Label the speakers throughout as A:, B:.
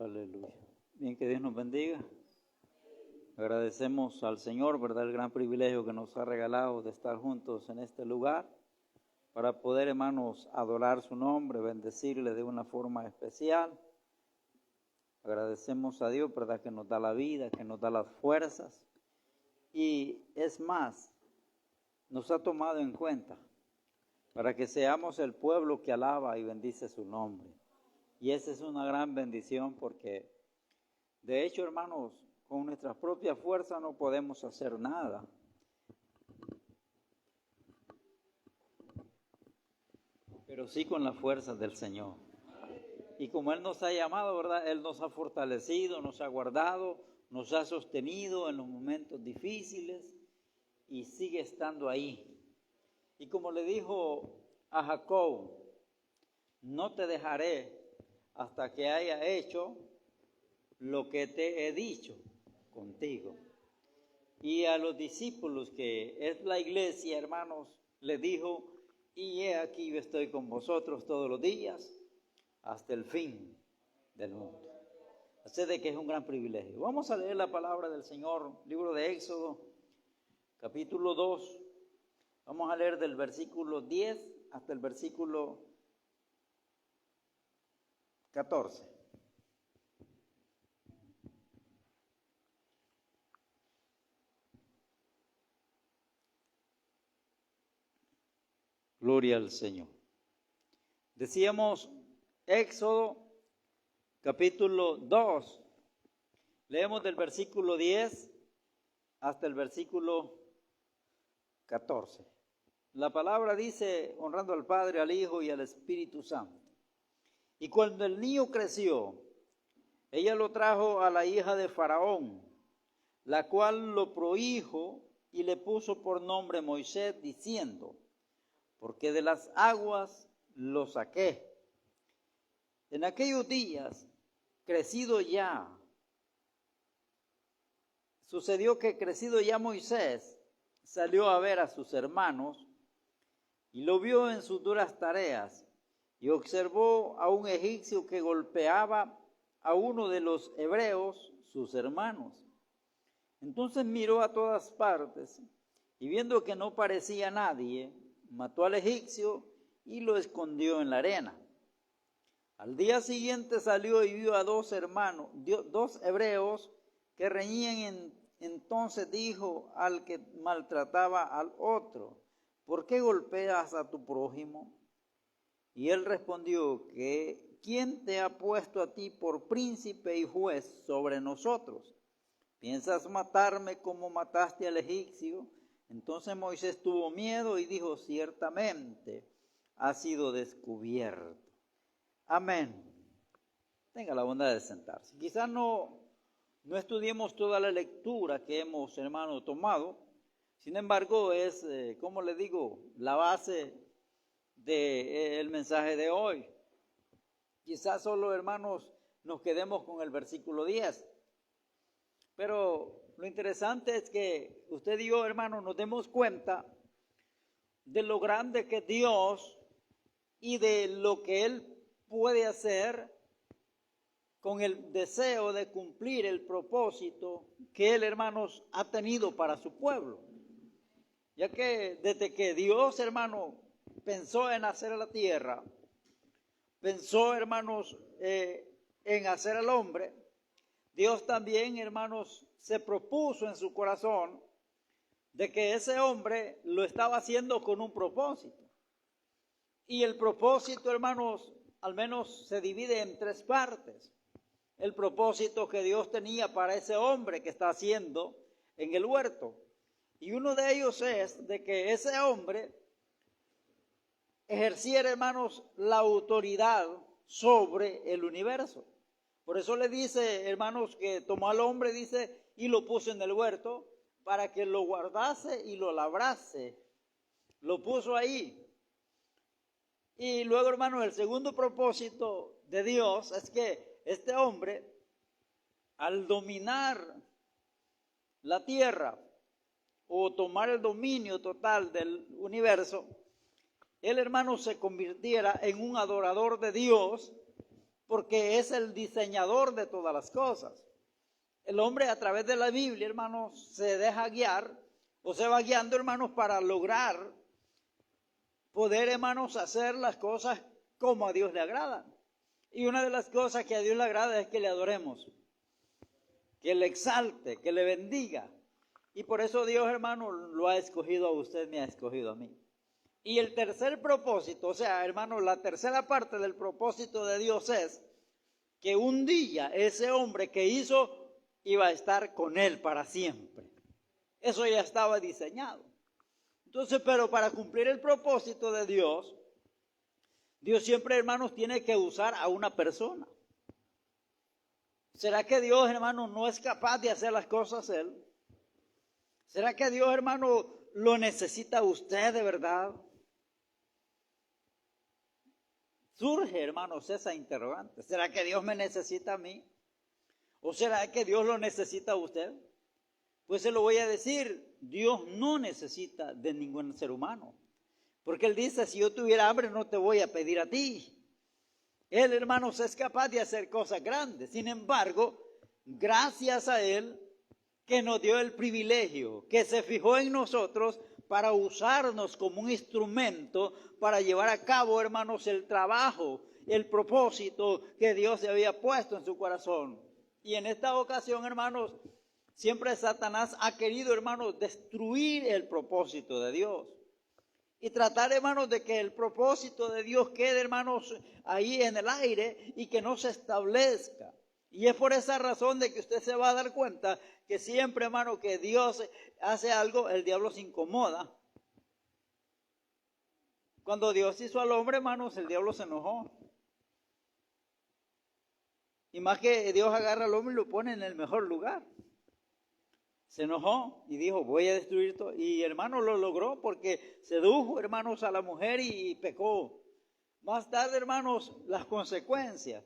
A: Aleluya. Bien, que Dios nos bendiga. Agradecemos al Señor, ¿verdad?, el gran privilegio que nos ha regalado de estar juntos en este lugar para poder, hermanos, adorar su nombre, bendecirle de una forma especial. Agradecemos a Dios, ¿verdad?, que nos da la vida, que nos da las fuerzas. Y es más, nos ha tomado en cuenta para que seamos el pueblo que alaba y bendice su nombre. Y esa es una gran bendición porque, de hecho, hermanos, con nuestras propias fuerzas no podemos hacer nada. Pero sí con las fuerzas del Señor. Y como Él nos ha llamado, ¿verdad?, Él nos ha fortalecido, nos ha guardado, nos ha sostenido en los momentos difíciles y sigue estando ahí. Y como le dijo a Jacob, no te dejaré hasta que haya hecho lo que te he dicho contigo. Y a los discípulos, que es la iglesia, hermanos, le dijo, y he aquí yo estoy con vosotros todos los días hasta el fin del mundo. Así de que es un gran privilegio. Vamos a leer la palabra del Señor, libro de Éxodo, capítulo 2. Vamos a leer del versículo 10 hasta el versículo 14. Gloria al Señor. Decíamos Éxodo capítulo 2. Leemos del versículo 10 hasta el versículo 14. La palabra dice, honrando al Padre, al Hijo y al Espíritu Santo. Y cuando el niño creció, ella lo trajo a la hija de Faraón, la cual lo prohijo y le puso por nombre Moisés, diciendo, porque de las aguas lo saqué. En aquellos días, sucedió que crecido ya Moisés salió a ver a sus hermanos y lo vio en sus duras tareas y observó a un egipcio que golpeaba a uno de los hebreos, sus hermanos. Entonces miró a todas partes y viendo que no parecía nadie, mató al egipcio y lo escondió en la arena. Al día siguiente salió y vio a dos hebreos que reñían. Entonces dijo al que maltrataba al otro, ¿por qué golpeas a tu prójimo? Y él respondió, que ¿quién te ha puesto a ti por príncipe y juez sobre nosotros? ¿Piensas matarme como mataste al egipcio? Entonces Moisés tuvo miedo y dijo, ciertamente ha sido descubierto. Amén. Tenga la bondad de sentarse. Quizás no estudiemos toda la lectura que hemos, hermano, tomado. Sin embargo, es, como le digo, la base del mensaje de hoy. Quizás solo, hermanos, nos quedemos con el versículo 10. Pero lo interesante es que usted y yo, hermanos, nos demos cuenta de lo grande que Dios y de lo que Él puede hacer con el deseo de cumplir el propósito que Él, hermanos, ha tenido para su pueblo. Ya que desde que Dios, hermano, pensó en hacer la tierra, pensó, hermanos, en hacer al hombre, Dios también, hermanos, se propuso en su corazón de que ese hombre lo estaba haciendo con un propósito. Y el propósito, hermanos, al menos se divide en tres partes. El propósito que Dios tenía para ese hombre que está haciendo en el huerto. Y uno de ellos es de que ese hombre ejerciera, hermanos, la autoridad sobre el universo. Por eso le dice, hermanos, que tomó al hombre, dice, y lo puso en el huerto para que lo guardase y lo labrase. Lo puso ahí. Y luego, hermanos, el segundo propósito de Dios es que este hombre, al dominar la tierra o tomar el dominio total del universo, él, hermano, se convirtiera en un adorador de Dios, porque es el diseñador de todas las cosas. El hombre a través de la Biblia, hermanos, se deja guiar o se va guiando, hermanos, para lograr poder, hermanos, hacer las cosas como a Dios le agrada. Y una de las cosas que a Dios le agrada es que le adoremos, que le exalte, que le bendiga. Y por eso Dios, hermano, lo ha escogido a usted, me ha escogido a mí. Y el tercer propósito, o sea, hermano, la tercera parte del propósito de Dios es que un día ese hombre que hizo iba a estar con él para siempre. Eso ya estaba diseñado. Entonces, pero para cumplir el propósito de Dios, Dios siempre, hermanos, tiene que usar a una persona. ¿Será que Dios, hermano, no es capaz de hacer las cosas él? ¿Será que Dios, hermano, lo necesita a usted de verdad? Surge, hermanos, esa interrogante. ¿Será que Dios me necesita a mí? ¿O será que Dios lo necesita a usted? Pues se lo voy a decir, Dios no necesita de ningún ser humano. Porque Él dice, si yo tuviera hambre no te voy a pedir a ti. Él, hermanos, es capaz de hacer cosas grandes. Sin embargo, gracias a Él que nos dio el privilegio, que se fijó en nosotros para usarnos como un instrumento para llevar a cabo, hermanos, el trabajo, el propósito que Dios le había puesto en su corazón. Y en esta ocasión, hermanos, siempre Satanás ha querido, hermanos, destruir el propósito de Dios. Y tratar, hermanos, de que el propósito de Dios quede, hermanos, ahí en el aire y que no se establezca. Y es por esa razón de que usted se va a dar cuenta que siempre, hermano, que Dios hace algo, el diablo se incomoda. Cuando Dios hizo al hombre, hermanos, el diablo se enojó. Y más que Dios agarra al hombre y lo pone en el mejor lugar. Se enojó y dijo, voy a destruir todo. Y hermano lo logró porque sedujo, hermanos, a la mujer y pecó. Más tarde, hermanos, las consecuencias.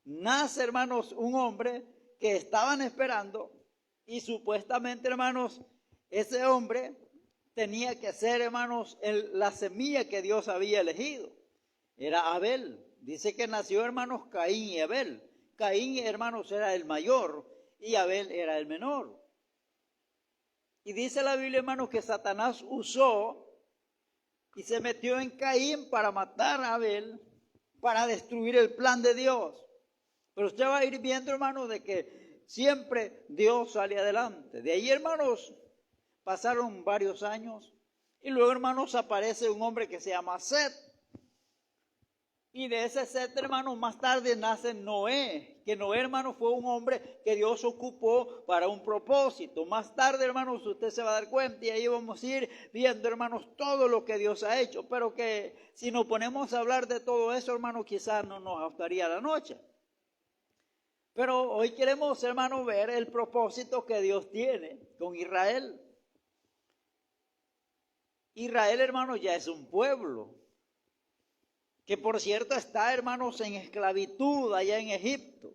A: Nace, hermanos, un hombre que estaban esperando y supuestamente, hermanos, ese hombre tenía que ser, hermanos, la semilla que Dios había elegido. Era Abel. Dice que nació, hermanos, Caín y Abel. Caín, hermanos, era el mayor y Abel era el menor. Y dice la Biblia, hermanos, que Satanás usó y se metió en Caín para matar a Abel, para destruir el plan de Dios. Pero usted va a ir viendo, hermanos, de que siempre Dios sale adelante. De ahí, hermanos, pasaron varios años y luego, hermanos, aparece un hombre que se llama Set. Y de ese Set, hermanos, más tarde nace Noé, que Noé, hermanos, fue un hombre que Dios ocupó para un propósito. Más tarde, hermanos, usted se va a dar cuenta y ahí vamos a ir viendo, hermanos, todo lo que Dios ha hecho. Pero que si nos ponemos a hablar de todo eso, hermanos, quizás no nos gustaría la noche. Pero hoy queremos, hermanos, ver el propósito que Dios tiene con Israel. Israel, hermanos, ya es un pueblo. Que por cierto está, hermanos, en esclavitud allá en Egipto.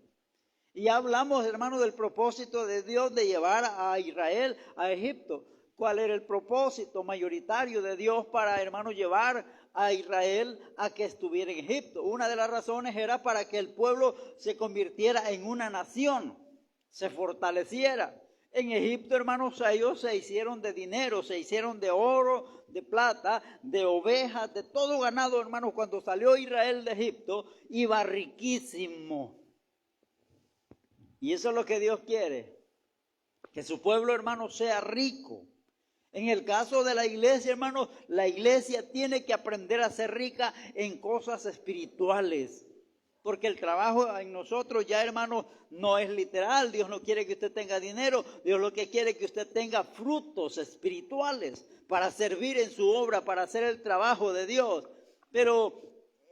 A: Y ya hablamos, hermanos, del propósito de Dios de llevar a Israel a Egipto. ¿Cuál era el propósito mayoritario de Dios para, hermanos, llevar a Israel a que estuviera en Egipto? Una de las razones era para que el pueblo se convirtiera en una nación, se fortaleciera. En Egipto, hermanos, ellos se hicieron de dinero, se hicieron de oro, de plata, de ovejas, de todo ganado, hermanos. Cuando salió Israel de Egipto, iba riquísimo. Y eso es lo que Dios quiere, que su pueblo, hermanos, sea rico. En el caso de la iglesia, hermanos, la iglesia tiene que aprender a ser rica en cosas espirituales. Porque el trabajo en nosotros ya, hermanos, no es literal. Dios no quiere que usted tenga dinero. Dios lo que quiere es que usted tenga frutos espirituales para servir en su obra, para hacer el trabajo de Dios. Pero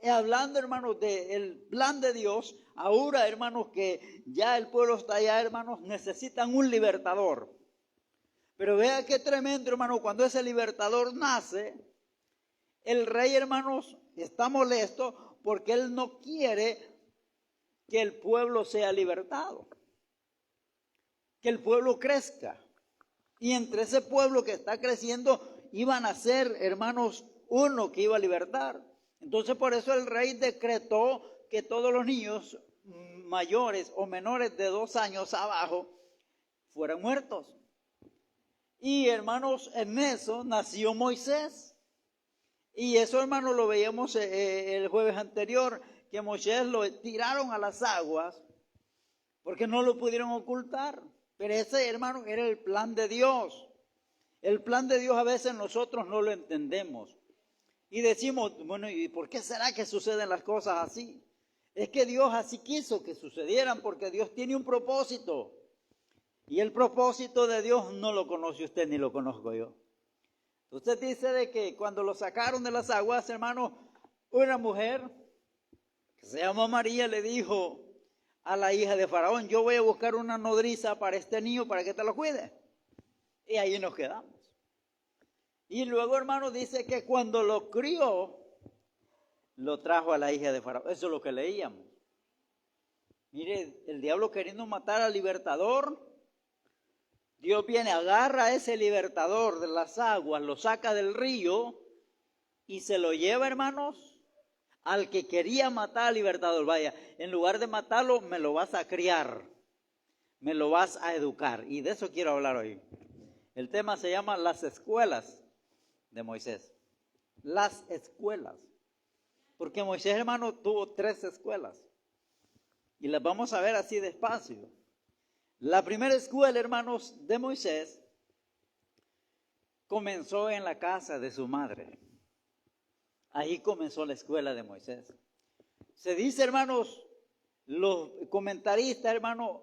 A: hablando, hermanos, del plan de Dios, ahora, hermanos, que ya el pueblo está allá, hermanos, necesitan un libertador. Pero vea qué tremendo, hermano, cuando ese libertador nace, el rey, hermanos, está molesto porque él no quiere que el pueblo sea libertado, que el pueblo crezca. Y entre ese pueblo que está creciendo iban a ser, hermanos, uno que iba a libertar. Entonces por eso el rey decretó que todos los niños mayores o menores de 2 años abajo fueran muertos. Y hermanos, en eso nació Moisés. Y eso, hermanos, lo veíamos el jueves anterior, que Moisés lo tiraron a las aguas porque no lo pudieron ocultar. Pero ese, hermano, era el plan de Dios. El plan de Dios a veces nosotros no lo entendemos. Y decimos, bueno, ¿y por qué será que suceden las cosas así? Es que Dios así quiso que sucedieran, porque Dios tiene un propósito. Y el propósito de Dios no lo conoce usted ni lo conozco yo. Usted dice de que cuando lo sacaron de las aguas, hermano, una mujer que se llama María le dijo a la hija de Faraón, yo voy a buscar una nodriza para este niño para que te lo cuide. Y ahí nos quedamos. Y luego, hermano, dice que cuando lo crió, lo trajo a la hija de Faraón. Eso es lo que leíamos. Mire, el diablo queriendo matar al libertador, Dios viene, agarra a ese libertador de las aguas, lo saca del río y se lo lleva, hermanos, al que quería matar al libertador. Vaya, en lugar de matarlo, me lo vas a criar, me lo vas a educar. Y de eso quiero hablar hoy. El tema se llama las escuelas de Moisés. Las escuelas. Porque Moisés, hermano, tuvo 3 escuelas. Y las vamos a ver así despacio. La primera escuela, hermanos, de Moisés comenzó en la casa de su madre. Ahí comenzó la escuela de Moisés. Se dice, hermanos, los comentaristas, hermanos,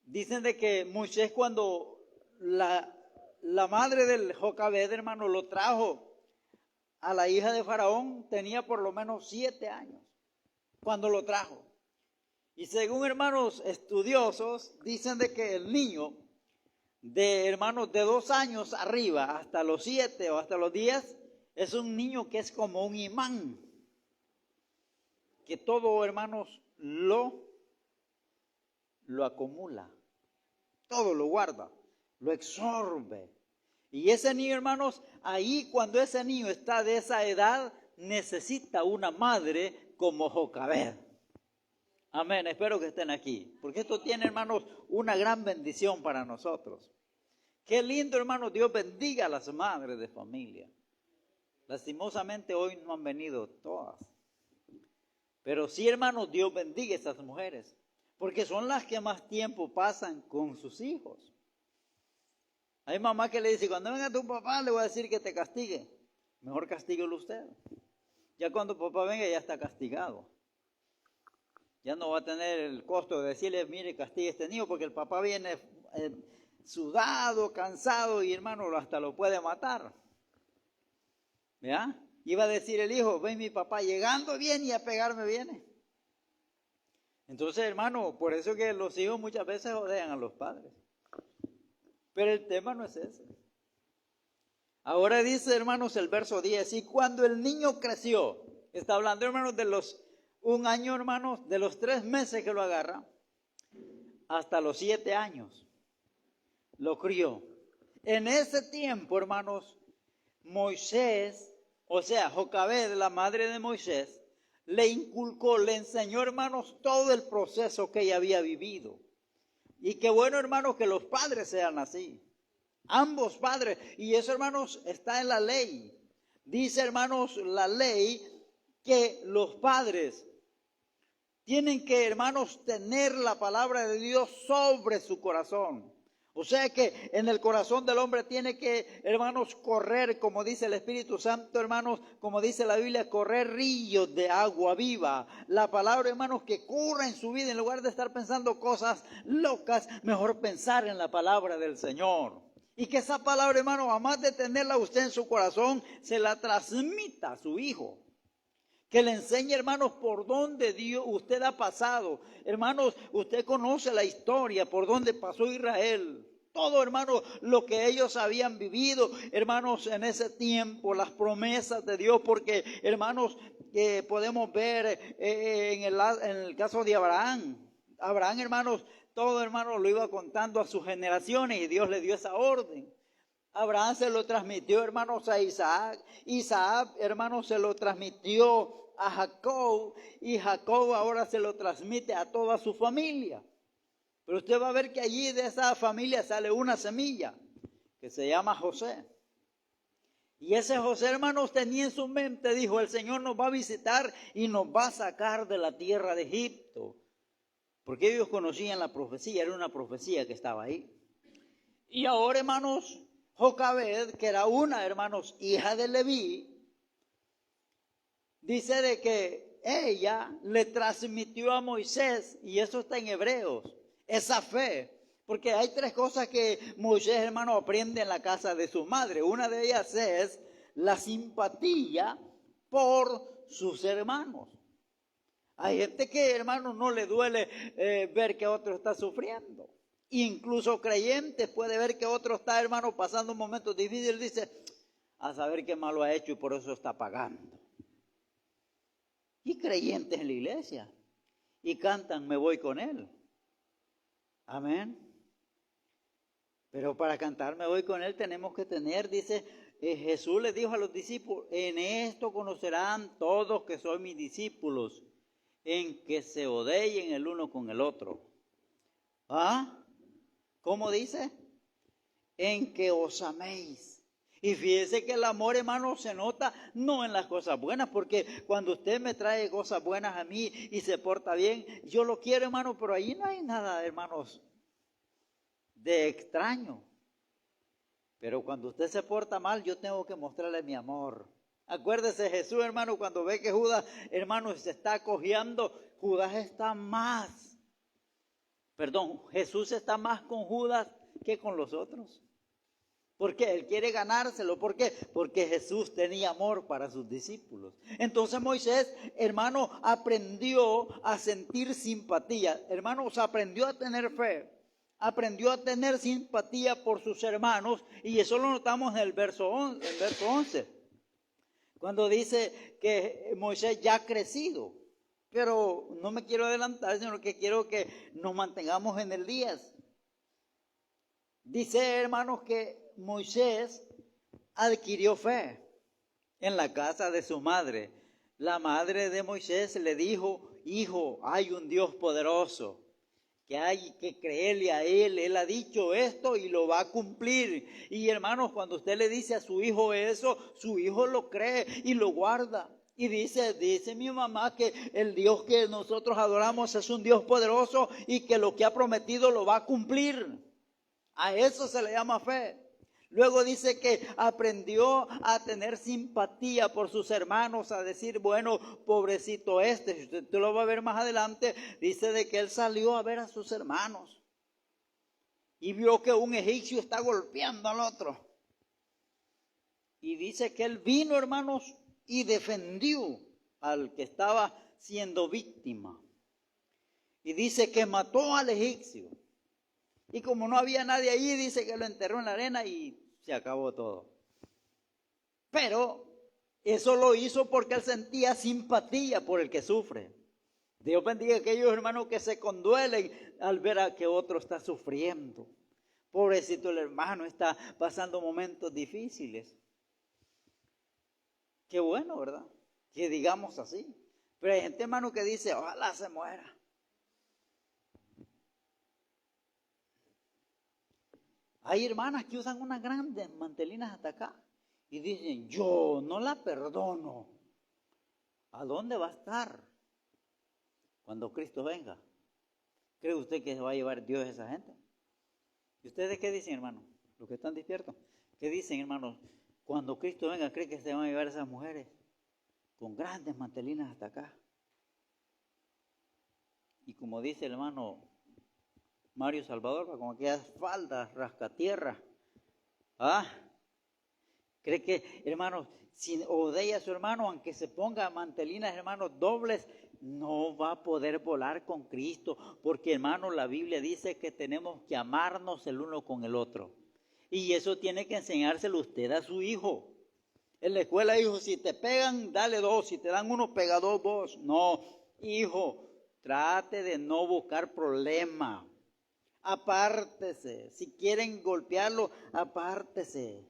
A: dicen de que Moisés, cuando la madre del Jocabed, hermano, lo trajo a la hija de Faraón, tenía por lo menos 7 años cuando lo trajo. Y según, hermanos estudiosos, dicen de que el niño de, hermanos, de 2 años arriba hasta los 7 o hasta los 10 es un niño que es como un imán, que todo, hermanos, lo acumula, todo lo guarda, lo absorbe. Y ese niño, hermanos, ahí cuando ese niño está de esa edad, necesita una madre como Jocabed. Amén, espero que estén aquí, porque esto tiene, hermanos, una gran bendición para nosotros. Qué lindo, hermanos, Dios bendiga a las madres de familia. Lastimosamente hoy no han venido todas. Pero sí, hermanos, Dios bendiga a esas mujeres, porque son las que más tiempo pasan con sus hijos. Hay mamá que le dice, cuando venga tu papá le voy a decir que te castigue. Mejor castíguelo usted. Ya cuando papá venga ya está castigado. Ya no va a tener el costo de decirle, mire, castigue a este niño, porque el papá viene sudado, cansado y, hermano, hasta lo puede matar. ¿Ya? Iba a decir el hijo, ven mi papá llegando bien y a pegarme viene. Entonces, hermano, por eso que los hijos muchas veces odian a los padres. Pero el tema no es ese. Ahora dice, hermanos, el verso 10, y cuando el niño creció, está hablando, hermanos, de un año, hermanos, de los 3 meses que lo agarra, hasta los 7 años, lo crió. En ese tiempo, hermanos, Moisés, o sea, Jocabed, la madre de Moisés, le inculcó, le enseñó, hermanos, todo el proceso que ella había vivido. Y qué bueno, hermanos, que los padres sean así. Ambos padres. Y eso, hermanos, está en la ley. Dice, hermanos, la ley que los padres tienen que, hermanos, tener la palabra de Dios sobre su corazón. O sea que en el corazón del hombre tiene que, hermanos, correr, como dice el Espíritu Santo, hermanos, como dice la Biblia, correr ríos de agua viva. La palabra, hermanos, que corra en su vida, en lugar de estar pensando cosas locas, mejor pensar en la palabra del Señor. Y que esa palabra, hermano, además de tenerla usted en su corazón, se la transmita a su hijo. Que le enseñe, hermanos, por dónde Dios usted ha pasado. Hermanos, usted conoce la historia, por dónde pasó Israel. Todo, hermanos, lo que ellos habían vivido, hermanos, en ese tiempo, las promesas de Dios. Porque, hermanos, podemos ver en el caso de Abraham. Abraham, hermanos, todo, hermanos, lo iba contando a sus generaciones y Dios le dio esa orden. Abraham se lo transmitió, hermanos, a Isaac. Isaac, hermanos, se lo transmitió a Jacob y Jacob ahora se lo transmite a toda su familia. Pero usted va a ver que allí de esa familia sale una semilla que se llama José. Y ese José, hermanos, tenía en su mente, dijo, el Señor nos va a visitar y nos va a sacar de la tierra de Egipto. Porque ellos conocían la profecía, era una profecía que estaba ahí. Y ahora, hermanos, Jocabed, que era una, hermanos, hija de Leví, dice de que ella le transmitió a Moisés, y eso está en Hebreos, esa fe. Porque hay tres cosas que Moisés, hermano, aprende en la casa de su madre. Una de ellas es la simpatía por sus hermanos. Hay gente que, hermano, no le duele ver que otro está sufriendo. Incluso creyentes puede ver que otro está, hermano, pasando un momento difícil. Dice, a saber qué malo ha hecho y por eso está pagando. Y creyentes en la iglesia. Y cantan, me voy con él. Amén. Pero para cantar me voy con él tenemos que tener, dice, Jesús le dijo a los discípulos, en esto conocerán todos que soy mis discípulos, en que se odeen el uno con el otro. ¿Ah? ¿Cómo dice? En que os améis. Y fíjese que el amor, hermano, se nota no en las cosas buenas, porque cuando usted me trae cosas buenas a mí y se porta bien, yo lo quiero, hermano, pero ahí no hay nada, hermanos, de extraño. Pero cuando usted se porta mal, yo tengo que mostrarle mi amor. Acuérdese Jesús, hermano, cuando ve que Judas, hermano, se está cojeando, Judas está más. Jesús está más con Judas que con los otros. Porque él quiere ganárselo. ¿Por qué? Porque Jesús tenía amor para sus discípulos. Entonces Moisés, hermano, aprendió a sentir simpatía. Hermanos, aprendió a tener fe. Aprendió a tener simpatía por sus hermanos. Y eso lo notamos en el verso 11. Cuando dice que Moisés ya ha crecido. Pero no me quiero adelantar, sino que quiero que nos mantengamos en el 10. Dice, hermanos, que Moisés adquirió fe en la casa de su madre. La madre de Moisés le dijo, hijo, hay un Dios poderoso, que hay que creerle a él. Él ha dicho esto y lo va a cumplir. Y hermanos, cuando usted le dice a su hijo eso, su hijo lo cree y lo guarda. Y dice mi mamá que el Dios que nosotros adoramos es un Dios poderoso y que lo que ha prometido lo va a cumplir. A eso se le llama fe. Luego dice que aprendió a tener simpatía por sus hermanos, a decir, bueno, pobrecito usted lo va a ver más adelante, dice de que él salió a ver a sus hermanos y vio que un egipcio está golpeando al otro. Y dice que él vino, hermanos, y defendió al que estaba siendo víctima. Y dice que mató al egipcio. Y como no había nadie allí, dice que lo enterró en la arena y se acabó todo. Pero eso lo hizo porque él sentía simpatía por el que sufre. Dios bendiga a aquellos hermanos que se conduelen al ver a que otro está sufriendo. Pobrecito el hermano, está pasando momentos difíciles. Qué bueno, ¿verdad? Que digamos así. Pero hay gente, hermano, que dice, ojalá se muera. Hay hermanas que usan unas grandes mantelinas hasta acá y dicen, yo no la perdono. ¿A dónde va a estar cuando Cristo venga? ¿Cree usted que se va a llevar Dios a esa gente? ¿Y ustedes qué dicen, hermano? Los que están despiertos. ¿Qué dicen, hermanos? Cuando Cristo venga, ¿cree que se van a llevar esas mujeres con grandes mantelinas hasta acá? Y como dice el hermano Mario Salvador, con aquellas faldas rascatierra. ¿Cree que, hermanos, si odea a su hermano, aunque se ponga mantelinas, hermanos, dobles, no va a poder volar con Cristo? Porque, hermanos, la Biblia dice que tenemos que amarnos el uno con el otro. Y eso tiene que enseñárselo usted a su hijo. En la escuela, hijo, si te pegan, dale 2. Si te dan 1, pega 2 vos. No, hijo, trate de no buscar problema. Apártese. Si quieren golpearlo, apártese.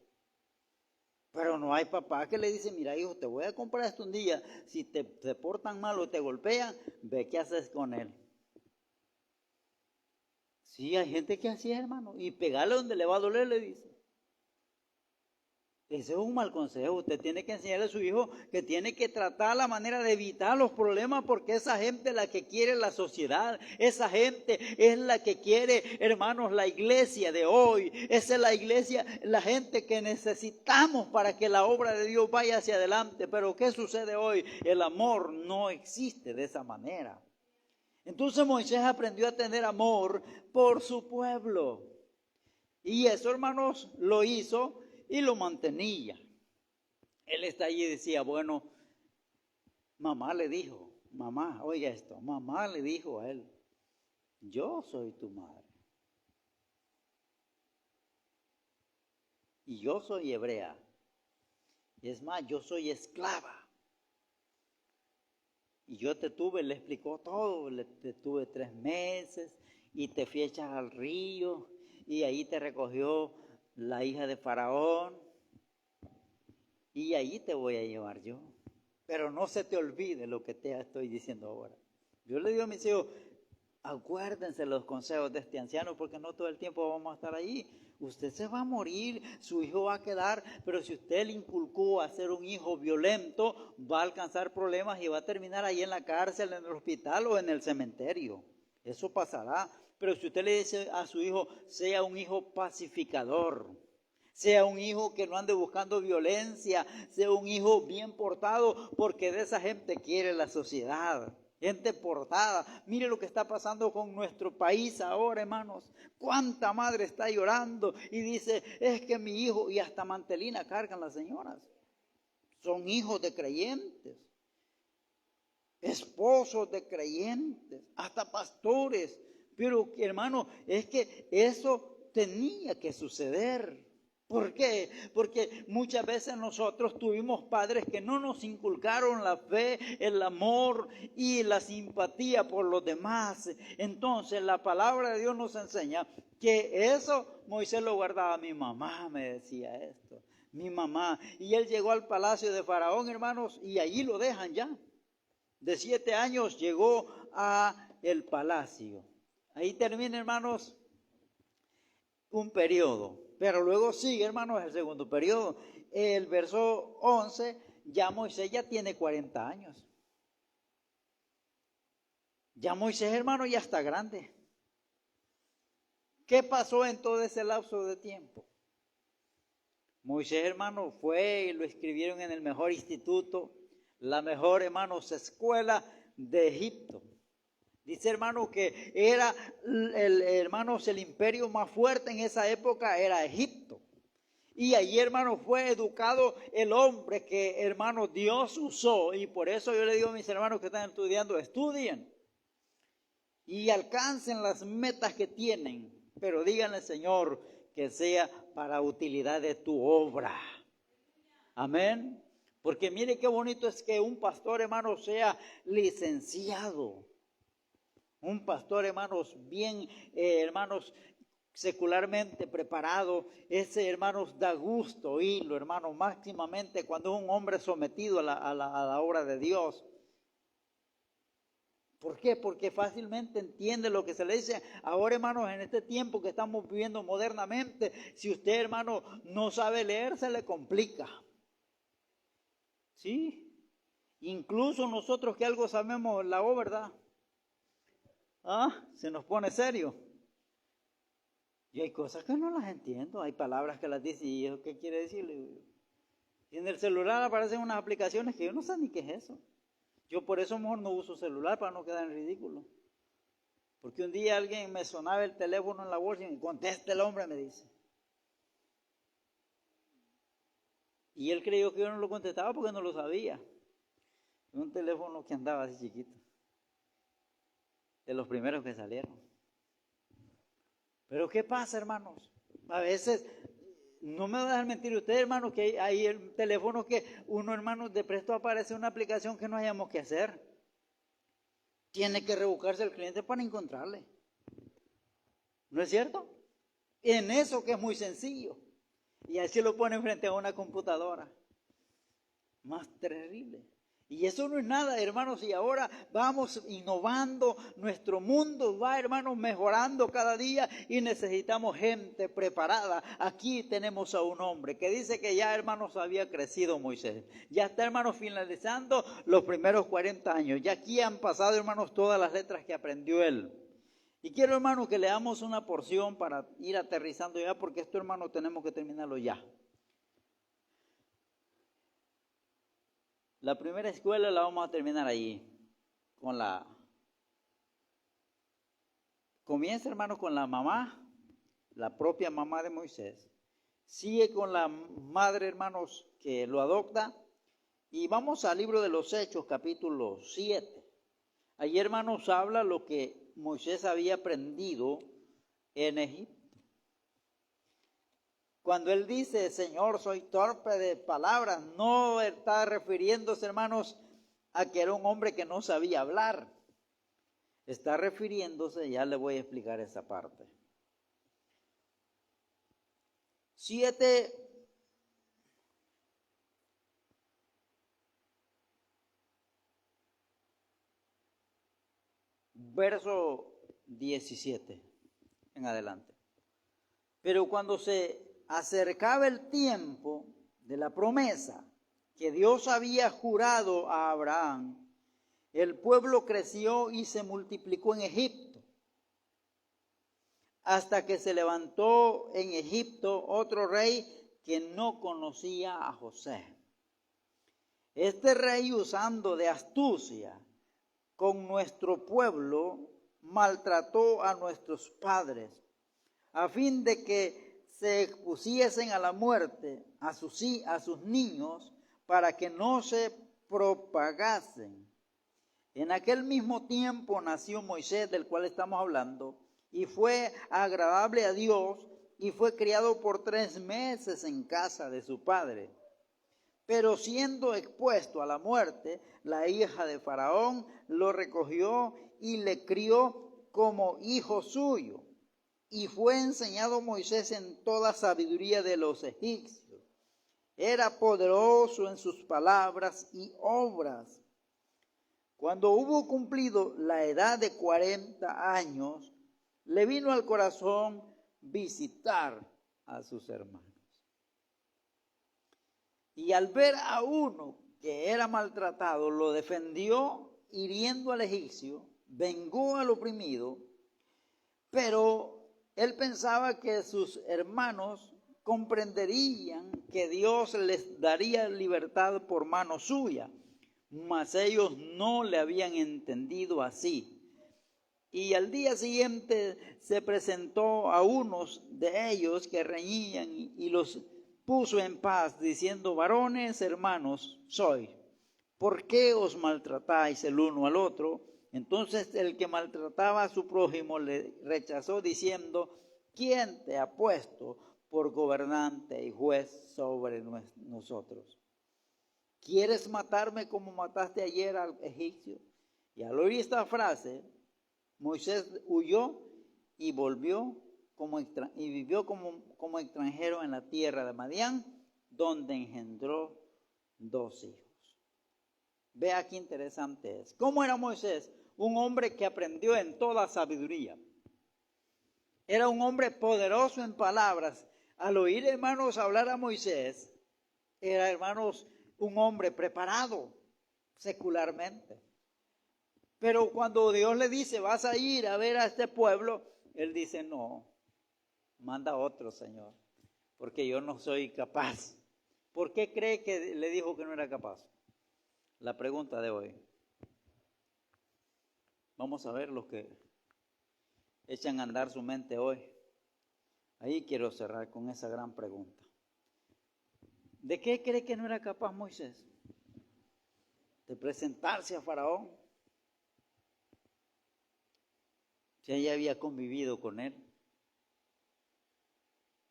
A: Pero no hay papá que le dice, mira hijo, te voy a comprar esto un día, si te portan mal o te golpean, ve qué haces con él. Sí, hay gente que así es, hermano, y pegarle donde le va a doler, le dice. Ese es un mal consejo. Usted tiene que enseñarle a su hijo que tiene que tratar la manera de evitar los problemas, porque esa gente es la que quiere la sociedad. Esa gente es la que quiere, hermanos, la iglesia de hoy. Esa es la iglesia, la gente que necesitamos para que la obra de Dios vaya hacia adelante. Pero ¿qué sucede hoy? El amor no existe de esa manera. Entonces Moisés aprendió a tener amor por su pueblo. Y eso, hermanos, lo hizo y lo mantenía. Él está allí y decía, bueno, mamá le dijo, mamá, oiga esto, mamá le dijo a él, yo soy tu madre. Y yo soy hebrea. Y es más, yo soy esclava. Y yo te tuve, le explicó todo, te tuve 3 meses y te fui a echar al río y ahí te recogió la hija de Faraón y ahí te voy a llevar yo. Pero no se te olvide lo que te estoy diciendo ahora. Yo le digo a mis hijos, acuérdense los consejos de este anciano porque no todo el tiempo vamos a estar ahí. Usted se va a morir, su hijo va a quedar, pero si usted le inculcó a ser un hijo violento, va a alcanzar problemas y va a terminar ahí en la cárcel, en el hospital o en el cementerio. Eso pasará. Pero si usted le dice a su hijo, sea un hijo pacificador, sea un hijo que no ande buscando violencia, sea un hijo bien portado, porque de esa gente quiere la sociedad. Gente portada. Mire lo que está pasando con nuestro país ahora, hermanos. Cuánta madre está llorando y dice, es que mi hijo, y hasta mantelina cargan las señoras. Son hijos de creyentes, esposos de creyentes, hasta pastores. Pero, hermano, es que eso tenía que suceder. ¿Por qué? Porque muchas veces nosotros tuvimos padres que no nos inculcaron la fe, el amor y la simpatía por los demás. Entonces la palabra de Dios nos enseña que eso Moisés lo guardaba. Mi mamá me decía esto, mi mamá. Y él llegó al palacio de Faraón, hermanos, y allí lo dejan ya. De 7 años llegó a el palacio. Ahí termina, hermanos, un periodo. Pero luego sigue, hermanos, el segundo periodo. El verso 11, ya Moisés ya tiene 40 años. Ya Moisés, hermano, ya está grande. ¿Qué pasó en todo ese lapso de tiempo? Moisés, hermano, fue y lo escribieron en el mejor instituto, la mejor, hermanos, escuela de Egipto. Dice, hermano, que era el imperio más fuerte en esa época era Egipto. Y allí, hermano, fue educado el hombre que, hermano, Dios usó. Y por eso yo le digo a mis hermanos que están estudiando, estudien y alcancen las metas que tienen. Pero díganle, Señor, que sea para utilidad de tu obra. Amén. Porque mire qué bonito es que un pastor, hermano, sea licenciado. Un pastor, hermanos, bien, hermanos, secularmente preparado. Ese, hermanos, da gusto oírlo, hermanos, máximamente cuando es un hombre sometido a la obra de Dios. ¿Por qué? Porque fácilmente entiende lo que se le dice. Ahora, hermanos, en este tiempo que estamos viviendo modernamente, si usted, hermano, no sabe leer, se le complica. ¿Sí? Incluso nosotros que algo sabemos la O, ¿verdad? Se nos pone serio. Y hay cosas que no las entiendo, hay palabras que las dice y ¿qué quiere decirle? Y en el celular aparecen unas aplicaciones que yo no sé ni qué es eso. Yo por eso mejor no uso celular para no quedar en ridículo. Porque un día alguien me sonaba el teléfono en la bolsa y me contesta el hombre, me dice. Y él creyó que yo no lo contestaba porque no lo sabía. Un teléfono que andaba así chiquito. De los primeros que salieron. Pero ¿qué pasa, hermanos? A veces, no me va a dejar mentir usted, hermano, que hay el teléfono que uno, hermano, de presto aparece una aplicación que no hayamos que hacer. Tiene que rebuscarse el cliente para encontrarle. ¿No es cierto? En eso que es muy sencillo. Y así lo ponen frente a una computadora. Más terrible. Y eso no es nada, hermanos, y ahora vamos innovando, nuestro mundo va, hermanos, mejorando cada día y necesitamos gente preparada. Aquí tenemos a un hombre que dice que ya, hermanos, había crecido Moisés. Ya está, hermanos, finalizando los primeros 40 años. Ya aquí han pasado, hermanos, todas las letras que aprendió él. Y quiero, hermanos, que leamos una porción para ir aterrizando ya, porque esto, hermanos, tenemos que terminarlo ya. La primera escuela la vamos a terminar ahí, comienza, hermanos, con la mamá, la propia mamá de Moisés. Sigue con la madre, hermanos, que lo adopta. Y vamos al libro de los Hechos, capítulo 7. Allí, hermanos, habla lo que Moisés había aprendido en Egipto. Cuando él dice, Señor, soy torpe de palabras, no está refiriéndose, hermanos, a que era un hombre que no sabía hablar. Está refiriéndose, ya le voy a explicar esa parte. 7, verso 17 en adelante. Pero cuando se acercaba el tiempo de la promesa que Dios había jurado a Abraham, el pueblo creció y se multiplicó en Egipto, hasta que se levantó en Egipto otro rey que no conocía a José. Este rey, usando de astucia con nuestro pueblo, maltrató a nuestros padres, a fin de que se expusiesen a la muerte a sus niños, para que no se propagasen. En aquel mismo tiempo nació Moisés, del cual estamos hablando, y fue agradable a Dios, y fue criado por 3 meses en casa de su padre. Pero siendo expuesto a la muerte, la hija de Faraón lo recogió y le crió como hijo suyo. Y fue enseñado Moisés en toda sabiduría de los egipcios. Era poderoso en sus palabras y obras. Cuando hubo cumplido la edad de 40 años, le vino al corazón visitar a sus hermanos. Y al ver a uno que era maltratado, lo defendió hiriendo al egipcio, vengó al oprimido, pero él pensaba que sus hermanos comprenderían que Dios les daría libertad por mano suya, mas ellos no le habían entendido así. Y al día siguiente se presentó a unos de ellos que reñían y los puso en paz, diciendo, varones, hermanos, sois, ¿por qué os maltratáis el uno al otro? Entonces el que maltrataba a su prójimo le rechazó, diciendo, ¿quién te ha puesto por gobernante y juez sobre nosotros? ¿Quieres matarme como mataste ayer al egipcio? Y al oír esta frase, Moisés huyó y volvió y vivió como extranjero en la tierra de Madián, donde engendró 2 hijos. Vea qué interesante es. ¿Cómo era Moisés? Un hombre que aprendió en toda sabiduría. Era un hombre poderoso en palabras. Al oír, hermanos, hablar a Moisés, era, hermanos, un hombre preparado secularmente. Pero cuando Dios le dice, vas a ir a ver a este pueblo, él dice, no, manda a otro, Señor, porque yo no soy capaz. ¿Por qué cree que le dijo que no era capaz? La pregunta de hoy. Vamos a ver los que echan a andar su mente hoy. Ahí quiero cerrar con esa gran pregunta. ¿De qué cree que no era capaz Moisés? De presentarse a Faraón. Si ella había convivido con él.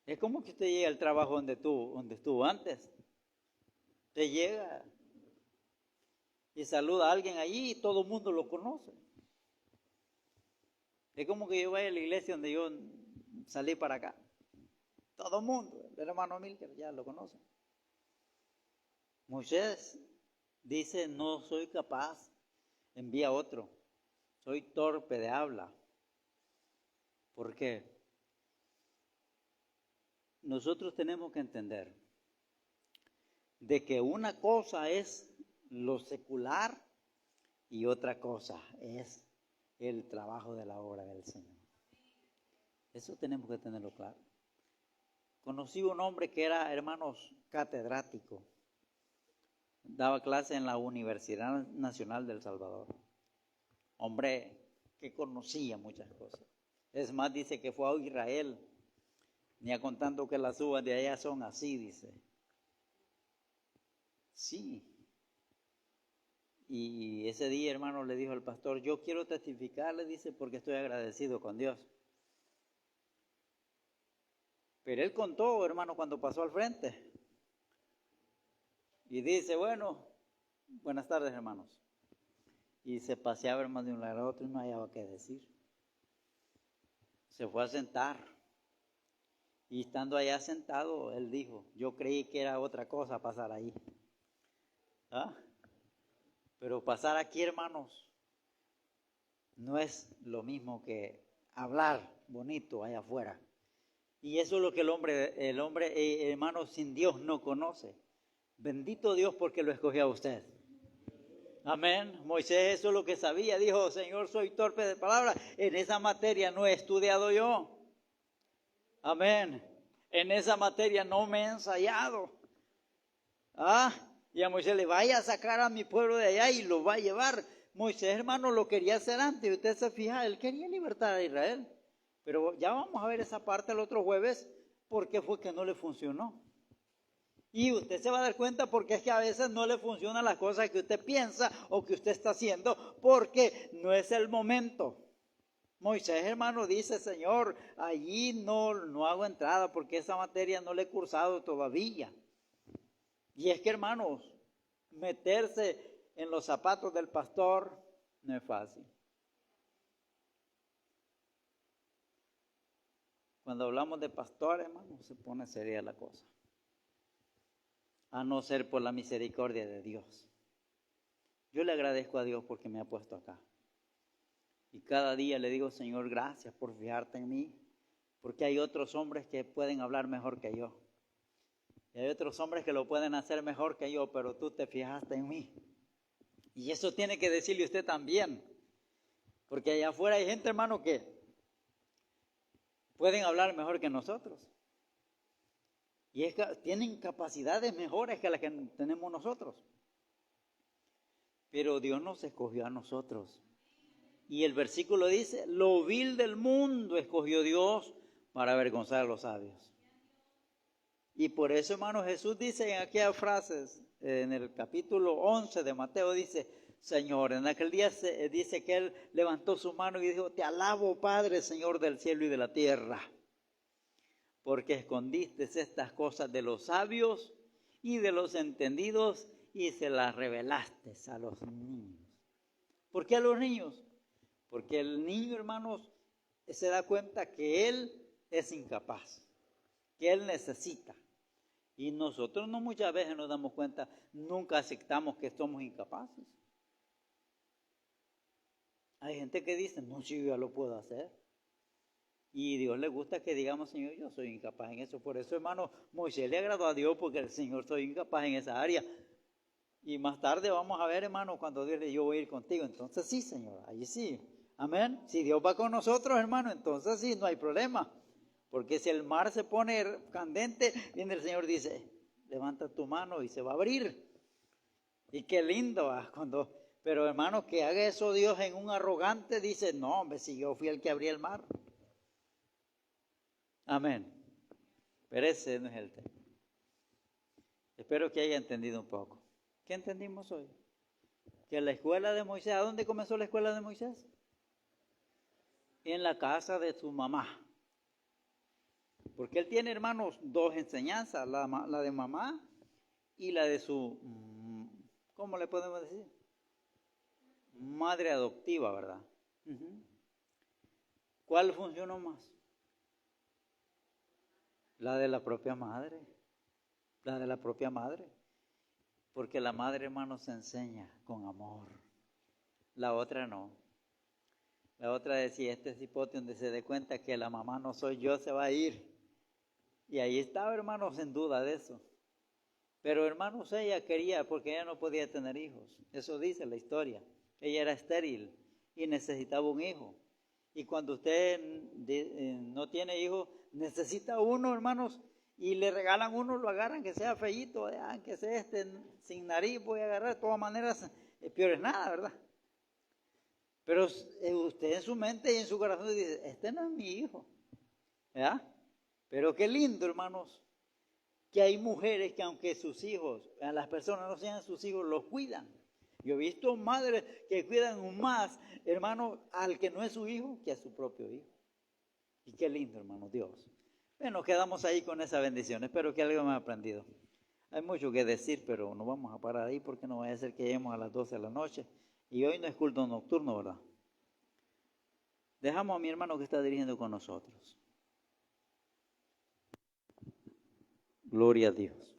A: Es como que usted llega al trabajo donde estuvo antes. Usted llega y saluda a alguien allí y todo el mundo lo conoce. Es como que yo vaya a la iglesia donde yo salí para acá. todo el mundo, el hermano Milker, ya lo conocen. Moisés dice, no soy capaz, envía otro, soy torpe de habla. ¿Por qué? Nosotros tenemos que entender de que una cosa es lo secular y otra cosa es el trabajo de la obra del Señor. Eso tenemos que tenerlo claro. Conocí un hombre que era, hermanos, catedrático. Daba clase en la Universidad Nacional del Salvador. Hombre que conocía muchas cosas. Es más, dice que fue a Israel, ni a contando que las uvas de allá son así, dice. Sí. Y ese día, hermano, le dijo al pastor, yo quiero testificar, le dice, porque estoy agradecido con Dios. Pero él contó, hermano, cuando pasó al frente. Y dice, bueno, buenas tardes, hermanos. Y se paseaba, hermano, de un lado a otro y no hallaba qué decir. Se fue a sentar. Y estando allá sentado, él dijo, yo creí que era otra cosa pasar ahí. ¿Ah? Pero pasar aquí, hermanos, no es lo mismo que hablar bonito allá afuera. Y eso es lo que el hombre, hermano, sin Dios no conoce. Bendito Dios porque lo escogió a usted. Amén. Moisés eso es lo que sabía. Dijo, Señor, soy torpe de palabra. En esa materia no he estudiado yo. Amén. En esa materia no me he ensayado. Y a Moisés le vaya a sacar a mi pueblo de allá y lo va a llevar. Moisés, hermano, lo quería hacer antes. Usted se fija, él quería libertar a Israel. Pero ya vamos a ver esa parte el otro jueves, porque fue que no le funcionó. Y usted se va a dar cuenta porque es que a veces no le funcionan las cosas que usted piensa o que usted está haciendo, porque no es el momento. Moisés, hermano, dice, Señor, allí no hago entrada porque esa materia no la he cursado todavía. Y es que, hermanos, meterse en los zapatos del pastor no es fácil. Cuando hablamos de pastor, hermano, se pone seria la cosa. A no ser por la misericordia de Dios. Yo le agradezco a Dios porque me ha puesto acá. Y cada día le digo, Señor, gracias por fijarte en mí, porque hay otros hombres que pueden hablar mejor que yo. Y hay otros hombres que lo pueden hacer mejor que yo, pero tú te fijaste en mí. Y eso tiene que decirle usted también. Porque allá afuera hay gente, hermano, que pueden hablar mejor que nosotros. Y tienen capacidades mejores que las que tenemos nosotros. Pero Dios nos escogió a nosotros. Y el versículo dice, lo vil del mundo escogió Dios para avergonzar a los sabios. Y por eso, hermano, Jesús dice en aquellas frases, en el capítulo 11 de Mateo, dice, Señor, en aquel día dice que Él levantó su mano y dijo, te alabo, Padre, Señor del cielo y de la tierra, porque escondiste estas cosas de los sabios y de los entendidos y se las revelaste a los niños. ¿Por qué a los niños? Porque el niño, hermanos, se da cuenta que él es incapaz, que él necesita. Y nosotros no muchas veces nos damos cuenta, nunca aceptamos que somos incapaces. Hay gente que dice, no, si yo ya lo puedo hacer. Y Dios le gusta que digamos, Señor, yo soy incapaz en eso. Por eso, hermano, Moisés le agradó a Dios porque el Señor soy incapaz en esa área. Y más tarde vamos a ver, hermano, cuando Dios le diga, yo voy a ir contigo. Entonces sí, Señor, ahí sí. Amén. Si Dios va con nosotros, hermano, entonces sí, no hay problema. Porque si el mar se pone candente, viene el Señor dice, levanta tu mano y se va a abrir. Y qué lindo, pero hermano, que haga eso Dios en un arrogante, dice, no, hombre, si yo fui el que abrí el mar. Amén. Pero ese no es el tema. Espero que haya entendido un poco. ¿Qué entendimos hoy? Que la escuela de Moisés, ¿a dónde comenzó la escuela de Moisés? En la casa de su mamá. Porque él tiene, hermanos, dos enseñanzas, la de mamá y la de su, ¿cómo le podemos decir? Madre adoptiva, ¿verdad? ¿Cuál funcionó más? La de la propia madre. La de la propia madre. Porque la madre, hermano, se enseña con amor. La otra no. La otra decía, este cipote donde se dé cuenta que la mamá no soy yo, se va a ir. Y ahí estaba, hermanos, en duda de eso. Pero, hermanos, ella quería, porque ella no podía tener hijos. Eso dice la historia. Ella era estéril y necesitaba un hijo. Y cuando usted no tiene hijos, necesita uno, hermanos, y le regalan uno, lo agarran, que sea feíto, que sea sin nariz, voy a agarrar. De todas maneras, peor es nada, ¿verdad? Pero usted en su mente y en su corazón dice, este no es mi hijo, ¿verdad? Pero qué lindo, hermanos, que hay mujeres que aunque sus hijos, las personas no sean sus hijos, los cuidan. Yo he visto madres que cuidan más, hermano, al que no es su hijo que a su propio hijo. Y qué lindo, hermano, Dios. Bueno, quedamos ahí con esa bendición. Espero que algo me haya aprendido. Hay mucho que decir, pero nos vamos a parar ahí porque no vaya a ser que lleguemos a las 12 de la noche. Y hoy no es culto nocturno, ¿verdad? Dejamos a mi hermano que está dirigiendo con nosotros. Gloria a Dios.